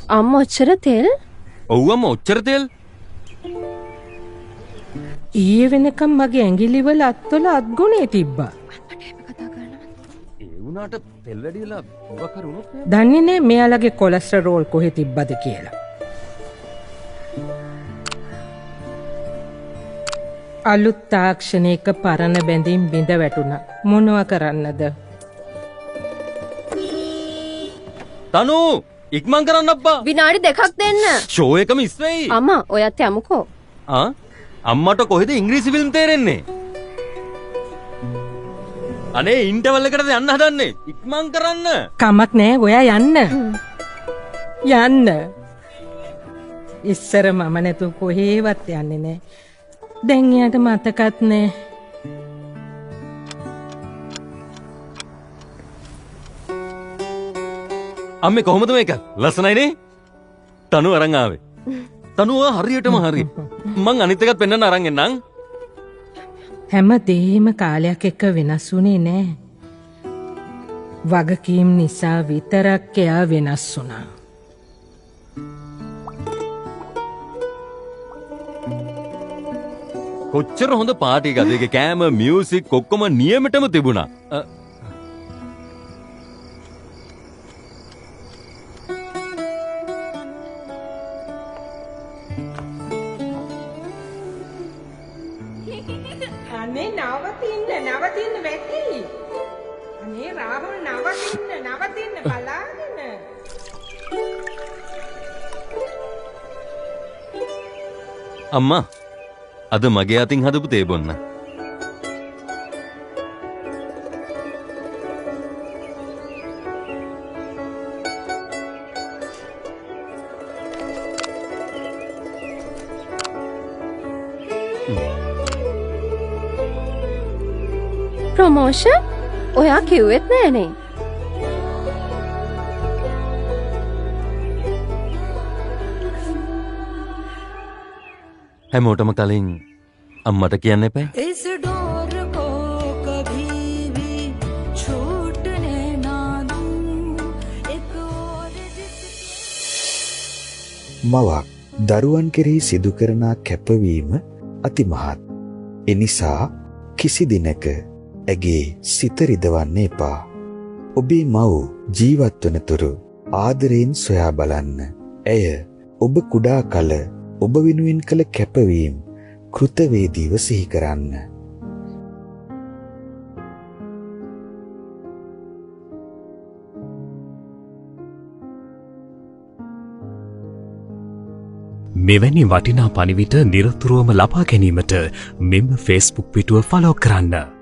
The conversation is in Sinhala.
අම්මා ඔච්චර තෙල්? ඔව් අම්මා ඔච්චර තෙල්. ඊයේ වෙනකම් මගේ ඇඟිලිවල අත්වල අත්ගුණේ තිබ්බා. ඒ වුණාට තෙල් වැඩි වෙලා මොකක් හරි වුණොත් නේද? දන්නේ නෑ මෙයාලගේ කොලෙස්ටරෝල් කොහෙ තිබ්බද කියලා. අලුත් තාක්ෂණයක පරණ බැඳීම් බිඳ වැටුණා. මොනවා කරන්නද? තනු ඉක්මන් කරන්න අබ්බා. විනාඩි 2ක් දෙන්න. ෂෝ එකම ඉස් වෙයි. අම්මා ඔයත් යමුකෝ. අම්මට කොහෙද ඉංග්‍රීසි ෆිල්ම් තේරෙන්නේ? අනේ ඉන්ටර්වල් එකටද යන්න හදන්නේ? ඉක්මන් කරන්න. කමක් නෑ ඔයා යන්න. යන්න. ඉස්සර මම නැතු කොහෙවත් යන්නේ නෑ. දැන් එයාට මතකත් නෑ. අම්මේ කොහොමද මේක? ලස්සනයිනේ. තනු අරන් ආවේ. තනුව හරියටම හරි. මං අනිත් එකත් පෙන්නන්න අරන් එන්නම්. හැම දෙයක්ම කාලයක් එක්ක වෙනස් වුණේ නෑ. වගකීම් නිසා විතරක් එයා වෙනස් වුණා. කොච්චර හොඳ පාටි එකද? ඒකේ කෑම, මියුසික් ඔක්කොම නියමෙටම තිබුණා. අනේ නවතින්න වැටි. අනේ රාහුල් නවතින්න බලාගෙන. අම්මා අද මගේ අතින් හදපු තේ බොන්න. ප්‍රොමෝෂන්? ඔයා කිව්වෙත් නෑනේ. හැමෝටම කලින් අම්මට කියන්න එපා. इस डोर को कभी भी छूटने ना दूं एक और මවක් දරුවන් කෙරෙහි සිදු කරන කැපවීම අතිමහත්. එනිසා කිසි දිනක ඇගේ සිත රිදවන්න එපා. ඔබේ මව් ජීවත් වන තුරු ආදරයෙන් සොයා බලන්න. ඇය ඔබ කුඩා කල ඔබ වෙනුවෙන් කළ කැපවීම කෘතවේදීව සිහි කරන්න. මෙවැනි වටිනා පණිවිඩ නිරතුරුවම ලබා ගැනීමට මෙම Facebook පිටුව ෆලෝ කරන්න.